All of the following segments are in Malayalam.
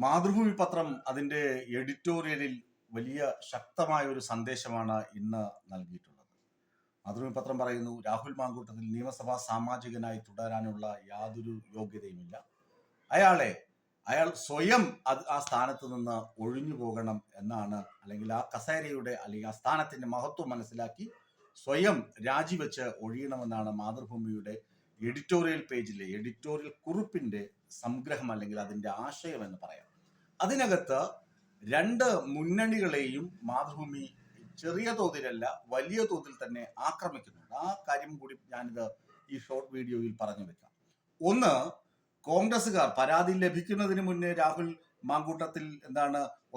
മാതൃഭൂമി പത്രം അതിൻ്റെ എഡിറ്റോറിയലിൽ വലിയ ശക്തമായ ഒരു സന്ദേശമാണ് ഇന്ന് നൽകിയിട്ടുള്ളത്. മാതൃഭൂമി പത്രം പറയുന്നു, രാഹുൽ മാങ്കൂട്ടത്തിൽ നിയമസഭാ സാമാജികനായി തുടരാനുള്ള യാതൊരു യോഗ്യതയുമില്ല. അയാൾ സ്വയം ആ സ്ഥാനത്ത് നിന്ന് ഒഴിഞ്ഞു പോകണം എന്നാണ്, അല്ലെങ്കിൽ ആ കസേരയുടെ അല്ലെങ്കിൽ ആ സ്ഥാനത്തിന്റെ മഹത്വം മനസ്സിലാക്കി സ്വയം രാജിവെച്ച് ഒഴിയണമെന്നാണ് മാതൃഭൂമിയുടെ എഡിറ്റോറിയൽ പേജിലെ എഡിറ്റോറിയൽ കുറിപ്പിന്റെ സംഗ്രഹം, അല്ലെങ്കിൽ അതിന്റെ ആശയം എന്ന് പറയാം. അതിനകത്ത് രണ്ട് മുന്നണികളെയും മാതൃഭൂമി ചെറിയ തോതിലല്ല വലിയ തോതിൽ തന്നെ ആക്രമിക്കുന്നുണ്ട്. ആ കാര്യം കൂടി ഞാനിത് ഈ ഷോർട്ട് വീഡിയോയിൽ പറഞ്ഞു വെക്കാം. ഒന്ന്, കോൺഗ്രസ്സുകാർ പരാതി ലഭിക്കുന്നതിന് മുന്നേ രാഹുൽ മാങ്കൂട്ടത്തിൽ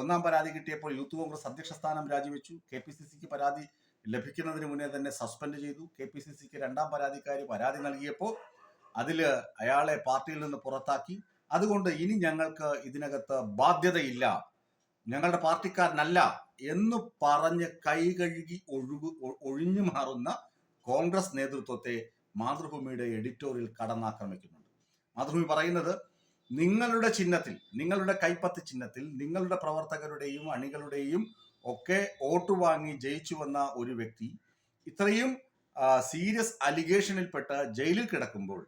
ഒന്നാം പരാതി കിട്ടിയപ്പോൾ യൂത്ത് കോൺഗ്രസ് അധ്യക്ഷ സ്ഥാനം രാജിവെച്ചു. KPCCക്ക് പരാതി ലഭിക്കുന്നതിന് മുന്നേ തന്നെ സസ്പെൻഡ് ചെയ്തു. KPCCക്ക് രണ്ടാം പരാതിക്കാരി പരാതി നൽകിയപ്പോൾ അയാളെ പാർട്ടിയിൽ നിന്ന് പുറത്താക്കി. അതുകൊണ്ട് ഇനി ഞങ്ങൾക്ക് ഇതിനകത്ത് ബാധ്യതയില്ല, ഞങ്ങളുടെ പാർട്ടിക്കാരനല്ല എന്ന് പറഞ്ഞ് കൈ കഴുകി ഒഴിഞ്ഞു മാറുന്ന കോൺഗ്രസ് നേതൃത്വത്തെ മാതൃഭൂമിയുടെ എഡിറ്റോറിയൽ കടന്നാക്രമിക്കുന്നുണ്ട്. മാതൃഭൂമി പറയുന്നത്, നിങ്ങളുടെ ചിഹ്നത്തിൽ, നിങ്ങളുടെ കൈപ്പത്തി ചിഹ്നത്തിൽ നിങ്ങളുടെ പ്രവർത്തകരുടെയും അണികളുടെയും ഒക്കെ വോട്ട് വാങ്ങി ജയിച്ചു വന്ന ഒരു വ്യക്തി ഇത്രയും സീരിയസ് അലിഗേഷനിൽപ്പെട്ട് ജയിലിൽ കിടക്കുമ്പോൾ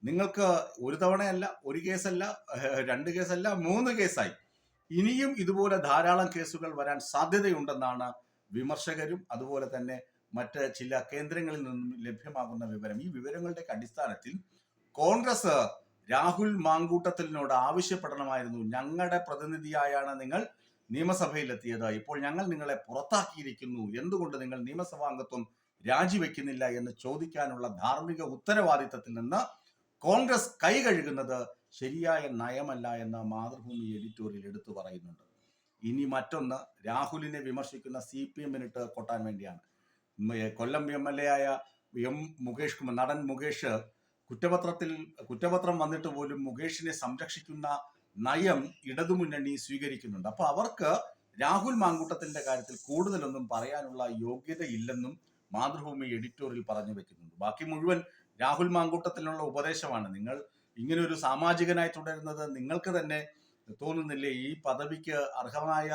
നിങ്ങൾക്ക് ഒരു തവണയല്ല, ഒരു കേസല്ല, രണ്ട് കേസല്ല, 3 കേസായി ഇനിയും ഇതുപോലെ ധാരാളം കേസുകൾ വരാൻ സാധ്യതയുണ്ടെന്നാണ് വിമർശകരും അതുപോലെ തന്നെ മറ്റ് ചില കേന്ദ്രങ്ങളിൽ നിന്നും ലഭ്യമാകുന്ന വിവരം. ഈ വിവരങ്ങളുടെ അടിസ്ഥാനത്തിൽ കോൺഗ്രസ് രാഹുൽ മാങ്കൂട്ടത്തിനോട് ആവശ്യപ്പെടണമായിരുന്നു, ഞങ്ങളുടെ പ്രതിനിധിയായാണ് നിങ്ങൾ നിയമസഭയിലെത്തിയത്, ഇപ്പോൾ ഞങ്ങൾ നിങ്ങളെ പുറത്താക്കിയിരിക്കുന്നു, എന്തുകൊണ്ട് നിങ്ങൾ നിയമസഭാംഗത്വം രാജിവെക്കുന്നില്ല എന്ന് ചോദിക്കാനുള്ള ധാർമ്മിക ഉത്തരവാദിത്തത്തിൽ നിന്ന് കോൺഗ്രസ് കൈ കഴുകുന്നത് ശരിയായ നയമല്ല എന്ന് മാതൃഭൂമി എഡിറ്റോറിയൽ എടുത്തു പറയുന്നുണ്ട്. ഇനി മറ്റൊന്ന്, രാഹുലിനെ വിമർശിക്കുന്ന CPM-നിട്ട് കൊട്ടാൻ വേണ്ടിയാണ്. കൊല്ലം MLA ആയ മുകേഷ് കുമാർ, നടൻ മുകേഷ്, കുറ്റപത്രം വന്നിട്ട് പോലും മുകേഷിനെ സംരക്ഷിക്കുന്ന നയം ഇടതുമുന്നണി സ്വീകരിക്കുന്നുണ്ട്. അപ്പൊ അവർക്ക് രാഹുൽ മാങ്കൂട്ടത്തിന്റെ കാര്യത്തിൽ കൂടുതലൊന്നും പറയാനുള്ള യോഗ്യതയില്ലെന്നും മാതൃഭൂമി എഡിറ്റോറിയൽ പറഞ്ഞു വെക്കുന്നുണ്ട്. ബാക്കി മുഴുവൻ രാഹുൽ മാങ്കൂട്ടത്തിനുള്ള ഉപദേശമാണ്. നിങ്ങൾ ഇങ്ങനെ ഒരു സാമാജികനായി തുടരുന്നത് നിങ്ങൾക്ക് തന്നെ തോന്നുന്നില്ലേ? ഈ പദവിക്ക് അർഹമായ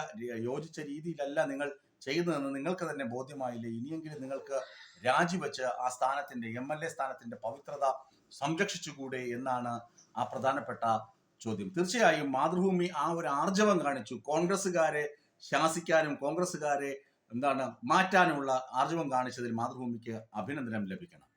യോജിച്ച രീതിയിലല്ല നിങ്ങൾ ചെയ്യുന്നതെന്ന് നിങ്ങൾക്ക് തന്നെ ബോധ്യമായില്ലേ? ഇനിയെങ്കിലും നിങ്ങൾക്ക് രാജിവെച്ച് ആ സ്ഥാനത്തിന്റെ MLA സ്ഥാനത്തിന്റെ പവിത്രത സംരക്ഷിച്ചുകൂടെ എന്നാണ് ആ പ്രധാനപ്പെട്ട ചോദ്യം. തീർച്ചയായും മാതൃഭൂമി ആ ഒരു ആർജവം കാണിച്ചു. കോൺഗ്രസ്സുകാരെ ശാസിക്കാനും കോൺഗ്രസ്സുകാരെ മാറ്റാനുമുള്ള ആർജവം കാണിച്ചതിൽ മാതൃഭൂമിക്ക് അഭിനന്ദനം ലഭിക്കണം.